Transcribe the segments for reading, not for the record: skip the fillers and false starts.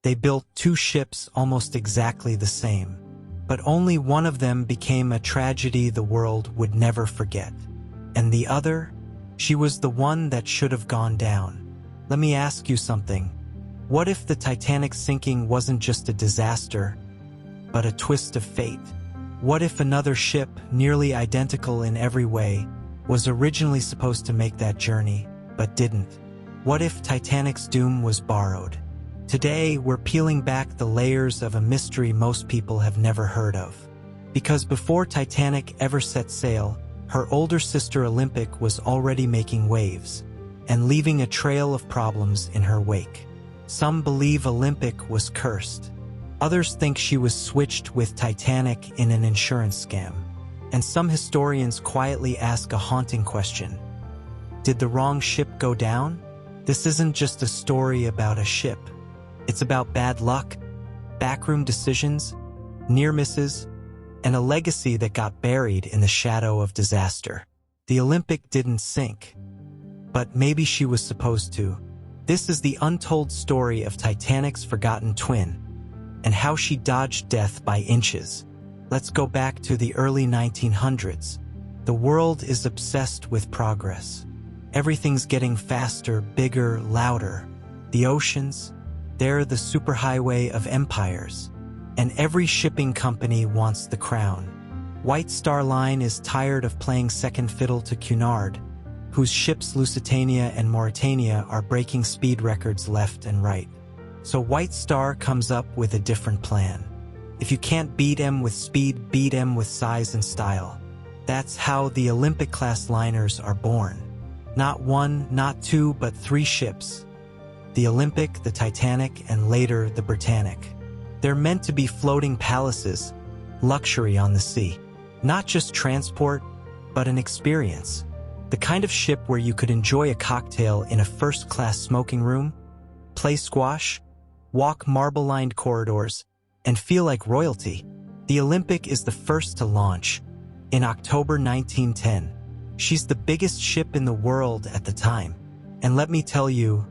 They built two ships almost exactly the same, but only one of them became a tragedy the world would never forget. And the other, she was the one that should have gone down. Let me ask you something. What if the Titanic sinking wasn't just a disaster, but a twist of fate? What if another ship, nearly identical in every way, was originally supposed to make that journey, but didn't? What if Titanic's doom was borrowed? Today, we're peeling back the layers of a mystery most people have never heard of. Because before Titanic ever set sail, her older sister Olympic was already making waves and leaving a trail of problems in her wake. Some believe Olympic was cursed. Others think she was switched with Titanic in an insurance scam. And some historians quietly ask a haunting question. Did the wrong ship go down? This isn't just a story about a ship. It's about bad luck, backroom decisions, near misses, and a legacy that got buried in the shadow of disaster. The Olympic didn't sink, but maybe she was supposed to. This is the untold story of Titanic's forgotten twin, and how she dodged death by inches. Let's go back to the early 1900s. The world is obsessed with progress. Everything's getting faster, bigger, louder. The oceans, they're the superhighway of empires. And every shipping company wants the crown. White Star Line is tired of playing second fiddle to Cunard, whose ships Lusitania and Mauretania are breaking speed records left and right. So White Star comes up with a different plan. If you can't beat them with speed, beat them with size and style. That's how the Olympic-class liners are born. Not one, not two, but three ships. The Olympic, the Titanic, and later the Britannic. They're meant to be floating palaces, luxury on the sea. Not just transport, but an experience. The kind of ship where you could enjoy a cocktail in a first-class smoking room, play squash, walk marble-lined corridors, and feel like royalty. The Olympic is the first to launch in October 1910. She's the biggest ship in the world at the time. And let me tell you,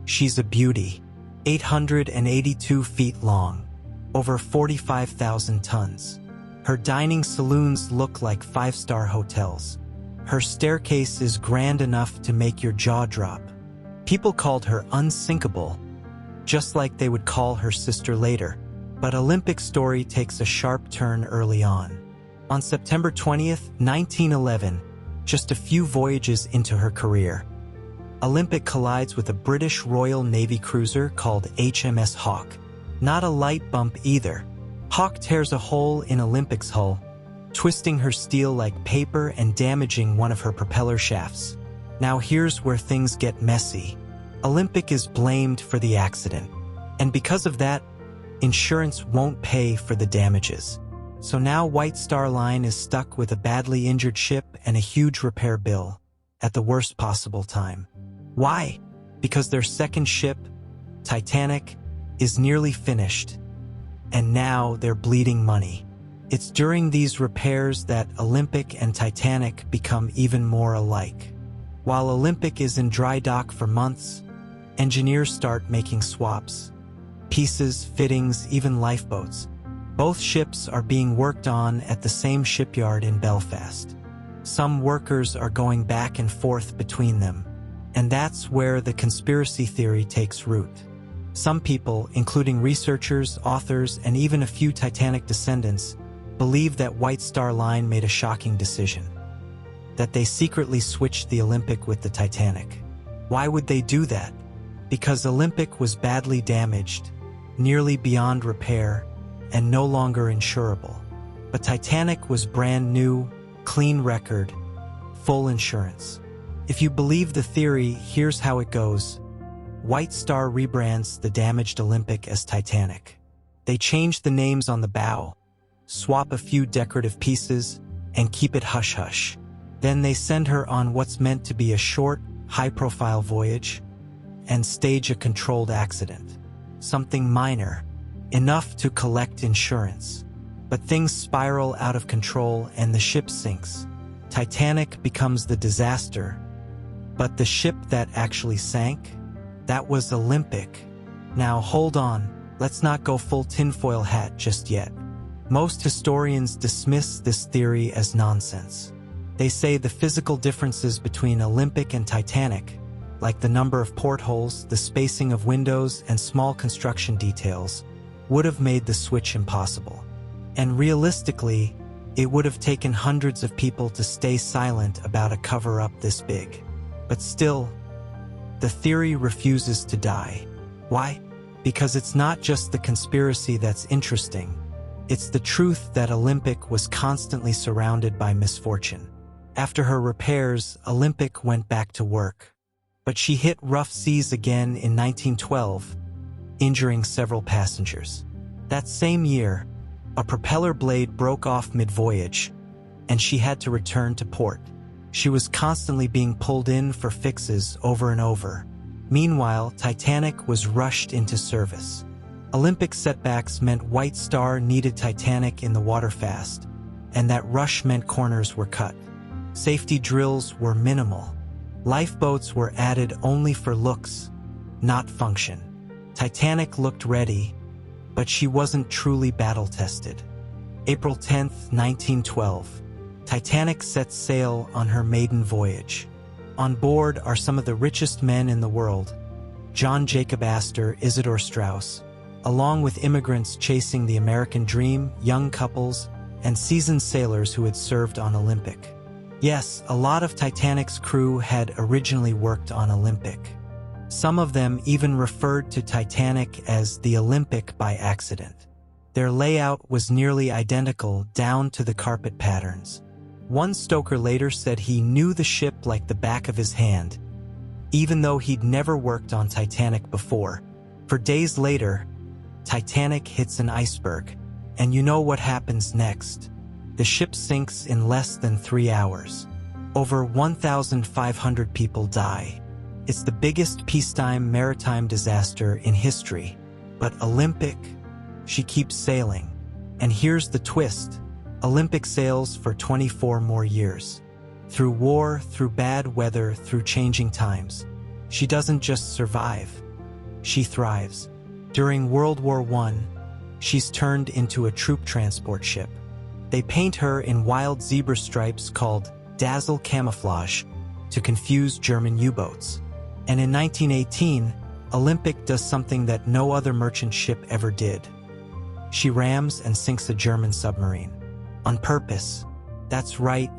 she's a beauty. 882 feet long, over 45,000 tons. Her dining saloons look like five-star hotels. Her staircase is grand enough to make your jaw drop. People called her unsinkable, just like they would call her sister later. But Olympic's story takes a sharp turn early on. On September 20th, 1911, just a few voyages into her career, Olympic collides with a British Royal Navy cruiser called HMS Hawke. Not a light bump either. Hawke tears a hole in Olympic's hull, twisting her steel like paper and damaging one of her propeller shafts. Now here's where things get messy. Olympic is blamed for the accident, and because of that, insurance won't pay for the damages. So now White Star Line is stuck with a badly injured ship and a huge repair bill at the worst possible time. Why? Because their second ship, Titanic, is nearly finished, and now they're bleeding money. It's during these repairs that Olympic and Titanic become even more alike. While Olympic is in dry dock for months, engineers start making swaps. Pieces, fittings, even lifeboats. Both ships are being worked on at the same shipyard in Belfast. Some workers are going back and forth between them, and that's where the conspiracy theory takes root. Some people, including researchers, authors, and even a few Titanic descendants, believe that White Star Line made a shocking decision. That they secretly switched the Olympic with the Titanic. Why would they do that? Because Olympic was badly damaged, nearly beyond repair, and no longer insurable. But Titanic was brand new, clean record, full insurance. If you believe the theory, here's how it goes. White Star rebrands the damaged Olympic as Titanic. They change the names on the bow, swap a few decorative pieces, and keep it hush-hush. Then they send her on what's meant to be a short, high-profile voyage, and stage a controlled accident. Something minor, enough to collect insurance. But things spiral out of control and the ship sinks. Titanic becomes the disaster. But the ship that actually sank? That was Olympic. Now hold on, let's not go full tinfoil hat just yet. Most historians dismiss this theory as nonsense. They say the physical differences between Olympic and Titanic, like the number of portholes, the spacing of windows, and small construction details, would have made the switch impossible. And realistically, it would have taken hundreds of people to stay silent about a cover-up this big. But still, the theory refuses to die. Why? Because it's not just the conspiracy that's interesting. It's the truth that Olympic was constantly surrounded by misfortune. After her repairs, Olympic went back to work. But she hit rough seas again in 1912, injuring several passengers. That same year, a propeller blade broke off mid-voyage, and she had to return to port. She was constantly being pulled in for fixes over and over. Meanwhile, Titanic was rushed into service. Olympic setbacks meant White Star needed Titanic in the water fast, and that rush meant corners were cut. Safety drills were minimal. Lifeboats were added only for looks, not function. Titanic looked ready, but she wasn't truly battle-tested. April 10, 1912. Titanic sets sail on her maiden voyage. On board are some of the richest men in the world, John Jacob Astor, Isidor Straus, along with immigrants chasing the American dream, young couples, and seasoned sailors who had served on Olympic. Yes, a lot of Titanic's crew had originally worked on Olympic. Some of them even referred to Titanic as the Olympic by accident. Their layout was nearly identical down to the carpet patterns. One stoker later said he knew the ship like the back of his hand, even though he'd never worked on Titanic before. For days later, Titanic hits an iceberg, and you know what happens next. The ship sinks in less than 3 hours. Over 1,500 people die. It's the biggest peacetime maritime disaster in history. But Olympic, she keeps sailing. And here's the twist. Olympic sails for 24 more years. Through war, through bad weather, through changing times. She doesn't just survive. She thrives. During World War I, she's turned into a troop transport ship. They paint her in wild zebra stripes called dazzle camouflage to confuse German U-boats. And in 1918, Olympic does something that no other merchant ship ever did. She rams and sinks a German submarine. On purpose. That's right.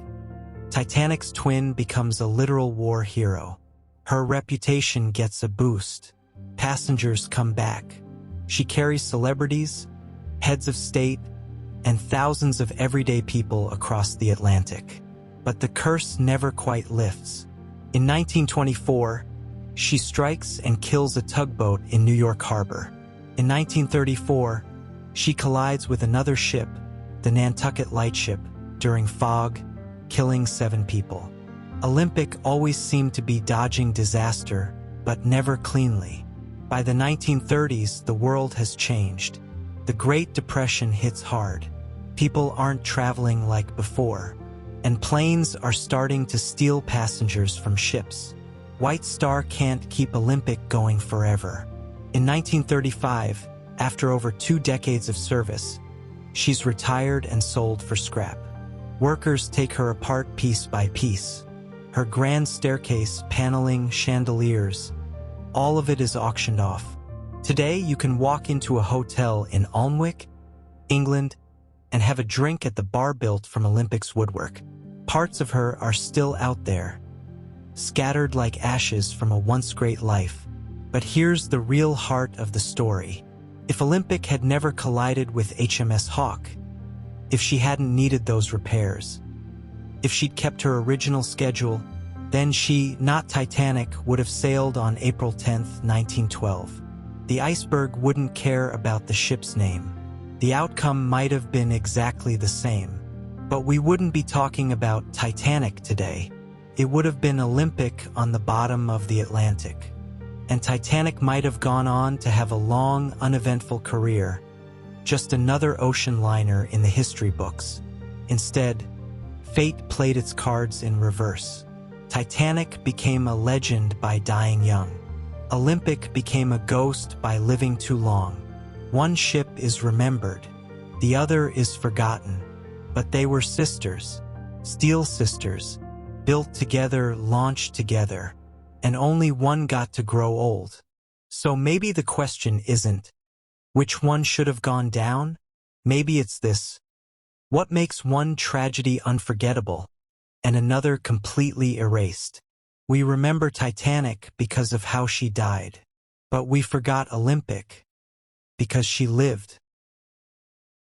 Titanic's twin becomes a literal war hero. Her reputation gets a boost. Passengers come back. She carries celebrities, heads of state, and thousands of everyday people across the Atlantic. But the curse never quite lifts. In 1924, she strikes and kills a tugboat in New York Harbor. In 1934, she collides with another ship, the Nantucket Lightship, during fog, killing 7 people. Olympic always seemed to be dodging disaster, but never cleanly. By the 1930s, the world has changed. The Great Depression hits hard. People aren't traveling like before, and planes are starting to steal passengers from ships. White Star can't keep Olympic going forever. In 1935, after over 2 decades of service, she's retired and sold for scrap. Workers take her apart piece by piece. Her grand staircase, paneling, chandeliers, all of it is auctioned off. Today, you can walk into a hotel in Alnwick, England, and have a drink at the bar built from Olympic's woodwork. Parts of her are still out there, scattered like ashes from a once great life. But here's the real heart of the story. If Olympic had never collided with HMS Hawk, if she hadn't needed those repairs, if she'd kept her original schedule, then she, not Titanic, would have sailed on April 10, 1912. The iceberg wouldn't care about the ship's name. The outcome might have been exactly the same. But we wouldn't be talking about Titanic today. It would have been Olympic on the bottom of the Atlantic. And Titanic might have gone on to have a long, uneventful career, just another ocean liner in the history books. Instead, fate played its cards in reverse. Titanic became a legend by dying young. Olympic became a ghost by living too long. One ship is remembered, the other is forgotten. But they were sisters, steel sisters, built together, launched together, and only one got to grow old. So maybe the question isn't, which one should have gone down? Maybe it's this: what makes one tragedy unforgettable and another completely erased? We remember Titanic because of how she died, but we forgot Olympic because she lived.